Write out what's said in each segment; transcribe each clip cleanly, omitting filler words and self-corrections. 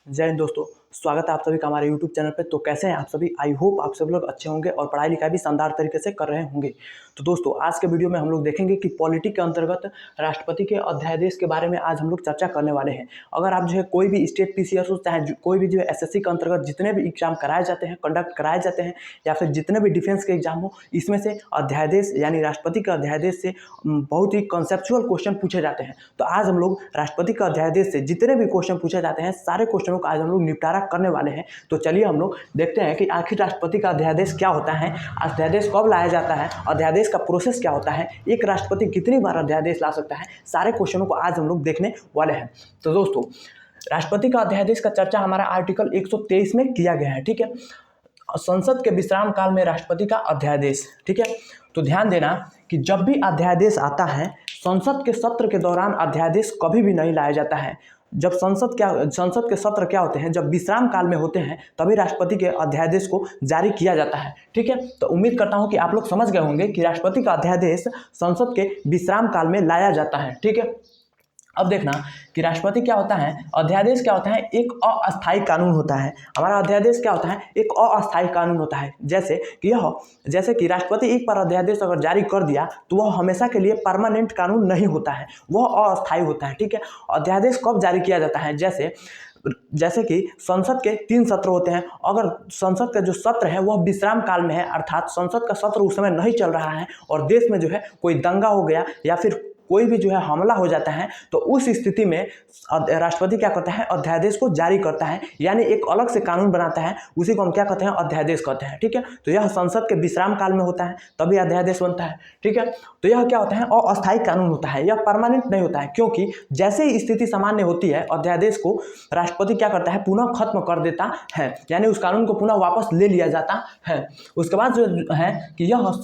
जय हिंद दोस्तों, स्वागत है आप सभी का हमारे YouTube चैनल पे। तो कैसे हैं आप सभी? आई होप आप सभी लोग अच्छे होंगे और पढ़ाई लिखाई भी शानदार तरीके से कर रहे होंगे। तो दोस्तों, आज के वीडियो में हम लोग देखेंगे कि पॉलिटी के अंतर्गत राष्ट्रपति के अध्यादेश के बारे में आज हम लोग चर्चा करने वाले हैं। अगर आप जो है कोई भी स्टेट पीसीएस हो, चाहे कोई भी जो है एसएससी के अंतर्गत जितने भी एग्जाम कराए जाते हैं, कंडक्ट कराए जाते हैं, या फिर जितने भी डिफेंस के एग्जाम हो, इसमें से अध्यादेश यानी राष्ट्रपति के अध्यादेश से बहुत ही कॉन्सेप्चुअल क्वेश्चन पूछे जाते हैं। तो आज हम लोग राष्ट्रपति के अध्यादेश से जितने भी क्वेश्चन पूछे जाते हैं, सारे क्वेश्चनों का आज हम लोग निपटारा करने वाले हैं। तो चलिए हम लोग देखते हैं कि आखिर राष्ट्रपति का अध्यादेश क्या होता है, अध्यादेश कब लाया जाता है, अध्यादेश का प्रोसेस क्या होता है, एक राष्ट्रपति कितनी बार अध्यादेश ला सकता है। सारे क्वेश्चनों को आज हम लोग देखने वाले हैं। तो दोस्तों, राष्ट्रपति का अध्यादेश का चर्चा हमारा आर्टिकल 123 में किया गया है। ठीक है, संसद के विश्राम काल में राष्ट्रपति का अध्यादेश। ठीक है, तो ध्यान देना कि जब भी अध्यादेश आता है, संसद के सत्र के दौरान अध्यादेश कभी भी नहीं लाया जाता है। जब संसद के सत्र क्या होते हैं, जब विश्राम काल में होते हैं, तभी राष्ट्रपति के अध्यादेश को जारी किया जाता है। ठीक है, तो उम्मीद करता हूं कि आप लोग समझ गए होंगे कि राष्ट्रपति का अध्यादेश संसद के विश्राम काल में लाया जाता है। ठीक है, अब देखना कि राष्ट्रपति क्या होता है, अध्यादेश क्या होता है, एक अस्थायी कानून होता है। हमारा अध्यादेश क्या होता है, एक अस्थायी कानून होता है। जैसे कि राष्ट्रपति एक बार अध्यादेश अगर जारी कर दिया तो वह हमेशा के लिए परमानेंट कानून नहीं होता है, वह अस्थायी होता है। ठीक है, अध्यादेश कब जारी किया जाता है, जैसे कि संसद के 3 सत्र होते हैं। अगर संसद का जो सत्र है वह विश्राम काल में है, अर्थात संसद का सत्र उस समय नहीं चल रहा है और देश में जो है कोई दंगा हो गया या फिर कोई भी जो है हमला हो जाता है, तो उस स्थिति में राष्ट्रपति क्या करता है, अध्यादेश को जारी करता है, यानी एक अलग से कानून बनाता है। उसी को हम क्या कहते हैं, अध्यादेश कहते हैं। ठीक है, तो यह संसद के विश्राम काल में होता है, तभी अध्यादेश बनता है। ठीक है, तो यह क्या होता है, अस्थायी कानून होता है, यह परमानेंट नहीं होता है, क्योंकि जैसे ही स्थिति सामान्य होती है, अध्यादेश को राष्ट्रपति क्या करता है, पुनः खत्म कर देता है, यानी उस कानून को पुनः वापस ले लिया जाता है। उसके बाद जो है कि यह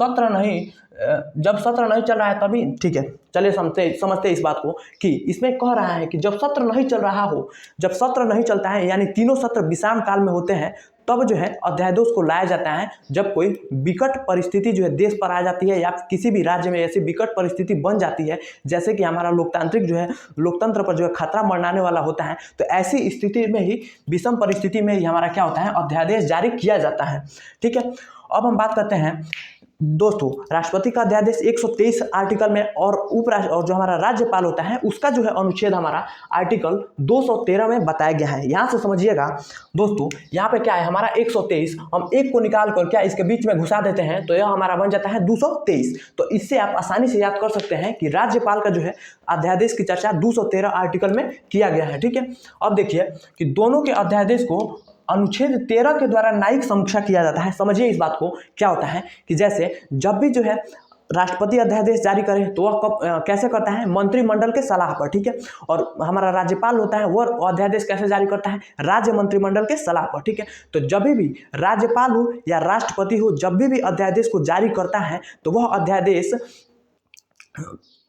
जब सत्र नहीं चल रहा है तभी। ठीक है, चलिए समझते इस बात को कि इसमें कह रहा है कि जब सत्र नहीं चल रहा हो, जब सत्र नहीं चलता है, यानी तीनों सत्र विश्राम काल में होते हैं, तब जो है अध्यादेश को लाया जाता है। जब कोई विकट परिस्थिति जो है देश पर आ जाती है या किसी भी राज्य में ऐसी विकट परिस्थिति बन जाती है, जैसे कि हमारा लोकतंत्र पर जो है खतरा मंडराने वाला होता है, तो ऐसी स्थिति में ही, विषम परिस्थिति में ही हमारा क्या होता है, अध्यादेश जारी किया जाता है। ठीक है, अब हम बात करते हैं दोस्तों, राष्ट्रपति का अध्यादेश 123 आर्टिकल में और और जो हमारा राज्यपाल होता है उसका जो है अनुच्छेद हमारा आर्टिकल 213 में बताया गया है। यहाँ से समझिएगा दोस्तों, यहाँ पे क्या है, हमारा 123, हम एक को निकाल कर क्या इसके बीच में घुसा देते हैं, तो यह हमारा बन जाता है 223। तो इससे आप आसानी से याद कर सकते हैं कि राज्यपाल का जो है अध्यादेश की चर्चा 213 आर्टिकल में किया गया है। ठीक है, अब देखिए कि दोनों के अध्यादेश को अनुच्छेद 13 के द्वारा न्यायिक समीक्षा किया जाता है। समझिए इस बात को, क्या होता है कि जैसे जब भी जो है राष्ट्रपति अध्यादेश जारी करे तो वह कैसे करता है, मंत्रिमंडल के सलाह पर। ठीक है, और हमारा राज्यपाल होता है वह अध्यादेश कैसे जारी करता है, राज्य मंत्रिमंडल के सलाह पर। ठीक है, तो जब भी राज्यपाल हो या राष्ट्रपति हो, जब भी अध्यादेश को जारी करता है तो वह अध्यादेश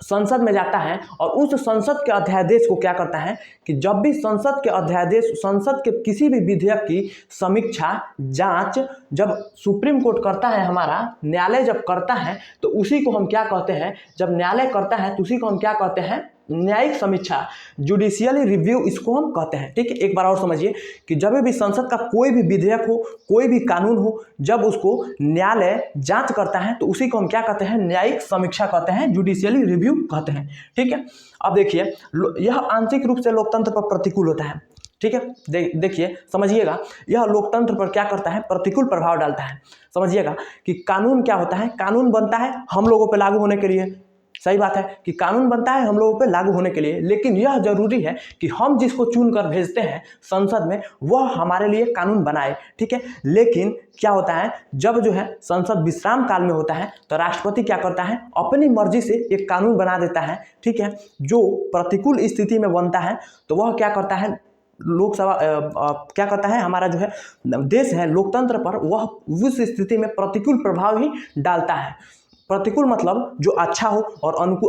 संसद में जाता है और उस संसद के अध्यादेश को क्या करता है कि जब भी संसद के किसी भी विधेयक की समीक्षा, जांच जब सुप्रीम कोर्ट करता है, हमारा न्यायालय जब करता है, तो उसी को हम क्या कहते हैं, जब न्यायालय करता है तो उसी को हम क्या कहते हैं, न्यायिक समीक्षा, जुडिशियली रिव्यू इसको हम कहते हैं। ठीक है, एक बार और समझिए कि जब भी संसद का कोई भी विधेयक हो, कोई भी कानून हो, जब उसको न्यायालय जांच करता है तो उसी को हम क्या कहते हैं, न्यायिक समीक्षा कहते हैं, जुडिशियली रिव्यू कहते हैं। ठीक है, अब देखिए यह आंशिक रूप से लोकतंत्र पर प्रतिकूल होता है। ठीक है, देखिए समझिएगा, यह लोकतंत्र पर क्या करता है, प्रतिकूल प्रभाव डालता है। समझिएगा कि कानून क्या होता है, कानून बनता है हम लोगों पर लागू होने के लिए। सही बात है कि कानून बनता है हम लोगों पे लागू होने के लिए, लेकिन यह जरूरी है कि हम जिसको चुन कर भेजते हैं संसद में वह हमारे लिए कानून बनाए। ठीक है, लेकिन क्या होता है, जब जो है संसद विश्राम काल में होता है तो राष्ट्रपति क्या करता है, अपनी मर्जी से एक कानून बना देता है। ठीक है, जो प्रतिकूल स्थिति में बनता है तो वह क्या करता है, लोकसभा क्या करता है, हमारा जो है देश है लोकतंत्र पर, वह उस स्थिति में प्रतिकूल प्रभाव ही डालता है। प्रतिकूल मतलब जो अच्छा हो और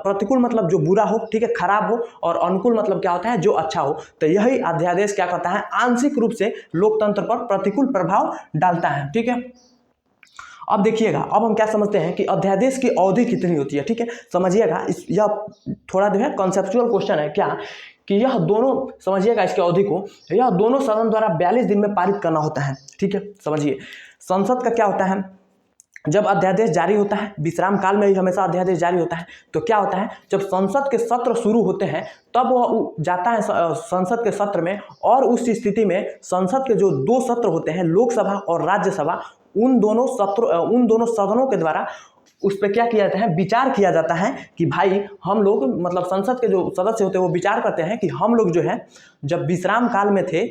प्रतिकूल मतलब जो बुरा हो, ठीक है, खराब हो, और अनुकूल मतलब क्या होता है, जो अच्छा हो। तो यही अध्यादेश क्या करता है, आंशिक रूप से लोकतंत्र पर प्रतिकूल प्रभाव डालता है। ठीक है, अब देखिएगा, अब हम क्या समझते हैं कि अध्यादेश की अवधि कितनी होती है। ठीक है, समझिएगा, यह थोड़ा जो है कॉन्सेप्चुअल क्वेश्चन है क्या कि यह दोनों, समझिएगा इसकी अवधि को, यह दोनों सदन द्वारा 42 दिन में पारित करना होता है। ठीक है, समझिए संसद का क्या होता है, जब अध्यादेश जारी होता है, विश्राम काल में ही हमेशा अध्यादेश जारी होता है, तो क्या होता है जब संसद के सत्र शुरू होते हैं तब वह जाता है संसद के सत्र में, और उस स्थिति में संसद के जो दो सत्र होते हैं, लोकसभा और राज्यसभा, उन दोनों सदनों के द्वारा उस पर क्या किया जाता है, विचार किया जाता है कि भाई हम लोग, मतलब संसद के जो सदस्य होते हैं वो विचार करते हैं कि हम लोग जो है जब विश्राम काल में थे,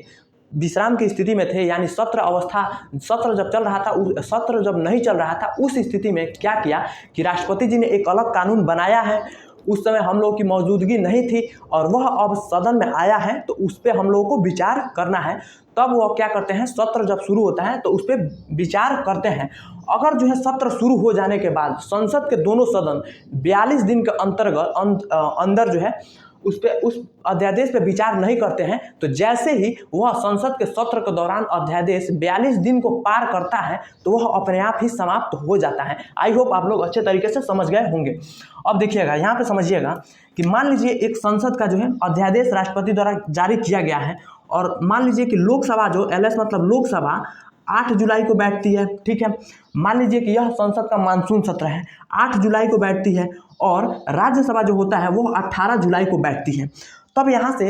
विश्राम की स्थिति में थे, यानी सत्र जब चल रहा था, सत्र जब नहीं चल रहा था, उस स्थिति में क्या किया कि राष्ट्रपति जी ने एक अलग कानून बनाया है। उस समय हम लोग की मौजूदगी नहीं थी और वह अब सदन में आया है, तो उस पर हम लोगों को विचार करना है। तब वह क्या करते हैं, सत्र जब शुरू होता है तो उस पर विचार करते हैं। अगर जो है सत्र शुरू हो जाने के बाद संसद के दोनों सदन 42 दिन के अंदर जो है उस अध्यादेश पे विचार नहीं करते हैं, तो जैसे ही वह संसद के सत्र के दौरान अध्यादेश 42 दिन को पार करता है तो वह अपने आप ही समाप्त हो जाता है। आई होप आप लोग अच्छे तरीके से समझ गए होंगे। अब देखिएगा यहाँ पे समझिएगा कि मान लीजिए एक संसद का जो है अध्यादेश राष्ट्रपति द्वारा जारी किया गया है, और मान लीजिए कि लोकसभा जो LS मतलब लोकसभा 8 जुलाई को बैठती है। ठीक है, मान लीजिए कि यह संसद का मानसून सत्र है, 8 जुलाई को बैठती है, और राज्यसभा जो होता है वो 18 जुलाई को बैठती है। तब यहाँ से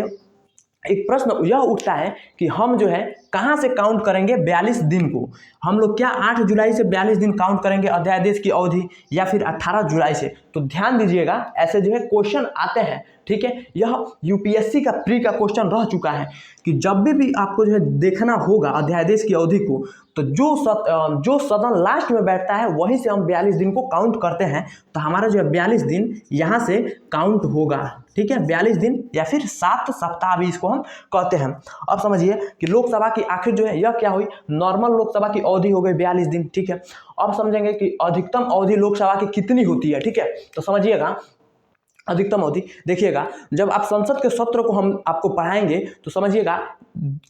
एक प्रश्न यह उठता है कि हम जो है कहाँ से काउंट करेंगे 42 दिन को, हम लोग क्या 8 जुलाई से 42 दिन काउंट करेंगे अध्यादेश की अवधि, या फिर 18 जुलाई से। तो ध्यान दीजिएगा, ऐसे जो है क्वेश्चन आते हैं। ठीक है, यह UPSC का प्री का क्वेश्चन रह चुका है कि जब भी आपको जो है देखना होगा अध्यादेश की अवधि को, तो जो सदन लास्ट में बैठता है वहीं से हम 42 दिन को काउंट करते हैं। तो हमारा जो है 42 दिन यहाँ से काउंट होगा। ठीक है, 42 दिन या फिर 7 सप्ताह भी इसको हम कहते हैं। अब समझिए कि लोकसभा की आखिर जो है यह क्या हुई, नॉर्मल लोकसभा की अवधि हो गई 42 दिन। ठीक है, अब समझेंगे कि अधिकतम अवधि लोकसभा की कितनी होती है। ठीक है, तो समझिएगा अधिकतम अवधि, देखिएगा जब आप संसद के सत्र को हम आपको पढ़ाएंगे तो समझिएगा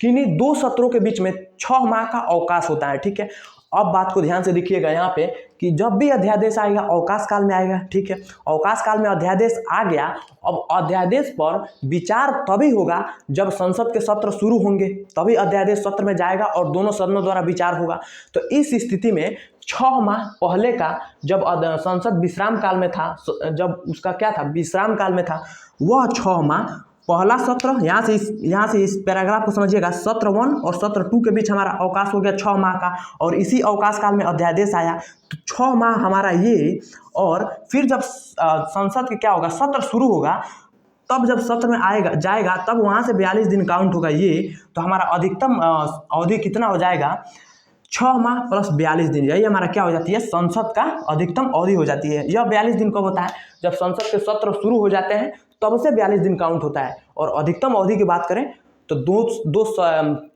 किन्हीं दो सत्रों के बीच में 6 माह का अवकाश होता है। ठीक है, अब बात को ध्यान से देखिएगा यहाँ पे कि जब भी अध्यादेश आएगा अवकाश काल में आएगा। ठीक है, अवकाश काल में अध्यादेश आ गया, अब अध्यादेश पर विचार तभी होगा जब संसद के सत्र शुरू होंगे, तभी अध्यादेश सत्र में जाएगा और दोनों सदनों द्वारा विचार होगा। तो इस स्थिति में 6 माह पहले का जब संसद विश्राम काल में था, जब उसका क्या था विश्राम काल में था, वह 6 माह पहला सत्र, यहाँ से इस पैराग्राफ को समझिएगा, सत्र 1 और सत्र 2 के बीच हमारा अवकाश हो गया 6 माह का, और इसी अवकाश काल में अध्यादेश आया तो 6 माह हमारा ये। और फिर जब संसद के क्या होगा, सत्र शुरू होगा, तब जब सत्र में जाएगा तब वहाँ से 42 दिन काउंट होगा ये। तो हमारा अधिकतम अवधि कितना हो जाएगा, 6 माह प्लस 42 दिन, यही हमारा क्या हो जाती है, संसद का अधिकतम अवधि हो जाती है। यह 42 दिन कब होता है, जब संसद के सत्र शुरू हो जाते हैं तब से 42 दिन काउंट होता है। और अधिकतम अवधि की बात करें तो दो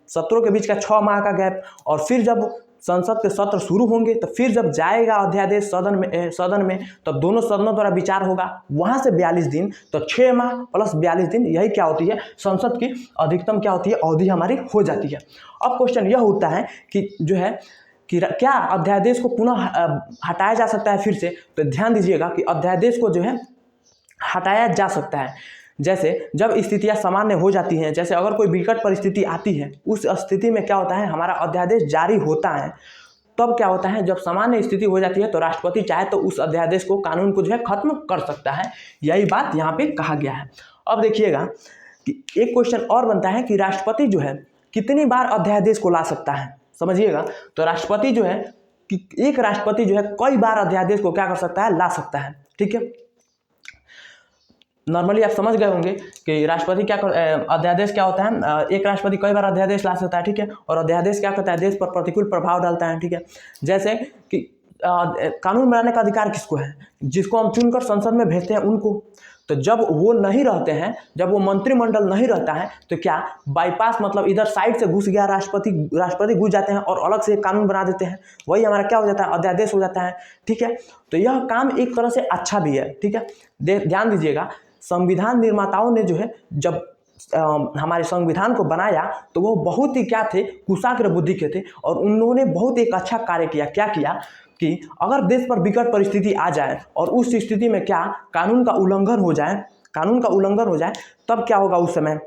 सत्रों के बीच का 6 माह का गैप, और फिर जब संसद के सत्र शुरू होंगे तो फिर जब जाएगा अध्यादेश सदन में तब दोनों सदनों द्वारा विचार होगा, वहाँ से 42 दिन, तो 6 माह प्लस 42 दिन, यही क्या होती है, संसद की अधिकतम क्या होती है, अवधि हमारी हो जाती है। अब क्वेश्चन यह उठता है कि जो है कि क्या अध्यादेश को पुनः हटाया जा सकता है फिर से। तो ध्यान दीजिएगा कि अध्यादेश को जो है हटाया जा सकता है, जैसे जब स्थितियां सामान्य हो जाती हैं, जैसे अगर कोई विकट परिस्थिति आती है, उस स्थिति में क्या होता है, हमारा अध्यादेश जारी होता है। तब क्या होता है, जब सामान्य स्थिति हो जाती है तो राष्ट्रपति चाहे तो उस अध्यादेश को, कानून को जो है खत्म कर सकता है। यही बात यहाँ पे कहा गया है। अब देखिएगा कि एक क्वेश्चन और बनता है कि राष्ट्रपति जो है कितनी बार अध्यादेश को ला सकता है। समझिएगा, तो राष्ट्रपति जो है कि एक राष्ट्रपति जो है कई बार अध्यादेश को क्या कर सकता है, ला सकता है। ठीक है, नॉर्मली आप समझ गए होंगे कि राष्ट्रपति अध्यादेश क्या होता है, एक राष्ट्रपति कई बार अध्यादेश ला सकता है। ठीक है, और अध्यादेश क्या करता है, देश पर प्रतिकूल प्रभाव डालता है। ठीक है, जैसे कि कानून बनाने का अधिकार किसको है, जिसको हम चुनकर संसद में भेजते हैं उनको। तो जब वो नहीं रहते हैं, जब वो मंत्रिमंडल नहीं रहता है, तो क्या बाईपास, मतलब इधर साइड से घुस गया राष्ट्रपति घुस जाते हैं और अलग से कानून बना देते हैं, वही हमारा क्या हो जाता है, अध्यादेश हो जाता है। ठीक है, तो यह काम एक तरह से अच्छा भी है। ठीक है, ध्यान दीजिएगा, संविधान निर्माताओं ने जो है जब हमारे संविधान को बनाया तो वो बहुत ही क्या थे, कुशाग्र बुद्धि के थे, और उन्होंने बहुत एक अच्छा कार्य किया। क्या किया कि अगर देश पर विकट परिस्थिति आ जाए और उस स्थिति में क्या कानून का उल्लंघन हो जाए, कानून का उल्लंघन हो जाए तब क्या होगा उस समय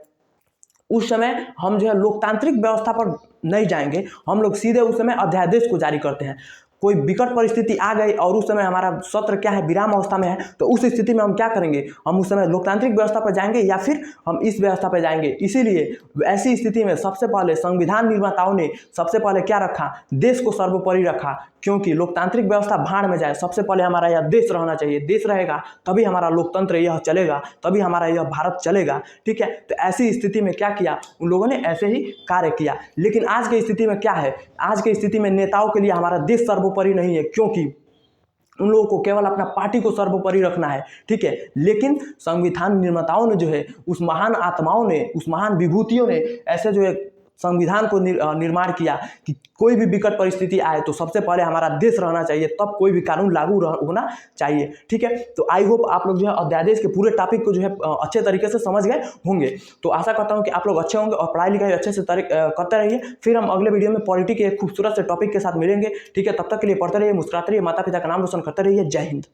हम जो है लोकतांत्रिक व्यवस्था पर नहीं जाएंगे, हम लोग सीधे उस समय अध्यादेश को जारी करते हैं। कोई विकट परिस्थिति आ गई और उस समय हमारा सत्र क्या है, विराम अवस्था में है, तो उस स्थिति में हम क्या करेंगे, हम उस समय लोकतांत्रिक व्यवस्था पर जाएंगे या फिर हम इस व्यवस्था पर जाएंगे। इसीलिए ऐसी स्थिति में सबसे पहले संविधान निर्माताओं ने सबसे पहले क्या रखा, देश को सर्वोपरि रखा, क्योंकि लोकतांत्रिक व्यवस्था भाड़ में जाए, सबसे पहले हमारा यह देश रहना चाहिए। देश रहेगा तभी हमारा लोकतंत्र यह चलेगा, तभी हमारा यह भारत चलेगा। ठीक है, तो ऐसी स्थिति में क्या किया, उन लोगों ने ऐसे ही कार्य किया। लेकिन आज की स्थिति में क्या है, आज की स्थिति में नेताओं के लिए हमारा देश सर्वोपरि नहीं है, क्योंकि उन लोगों को केवल अपना पार्टी को सर्वोपरि रखना है। ठीक है, लेकिन संविधान निर्माताओं ने जो है, उस महान आत्माओं ने, उस महान विभूतियों ने ऐसे जो है संविधान को निर्माण किया कि कोई भी विकट परिस्थिति आए तो सबसे पहले हमारा देश रहना चाहिए, तब कोई भी कानून लागू होना चाहिए। ठीक है, तो आई होप आप लोग जो है अध्यादेश के पूरे टॉपिक को जो है अच्छे तरीके से समझ गए होंगे। तो आशा करता हूं कि आप लोग अच्छे होंगे और पढ़ाई लिखाई अच्छे से करते रहिए। फिर हम अगले वीडियो में पॉलिटी के एक खूबसूरत से टॉपिक के साथ मिलेंगे। ठीक है, तब तक के लिए पढ़ते रहिए, मुस्कुराते रहिए, माता पिता का नाम रोशन करते रहिए। जय हिंद।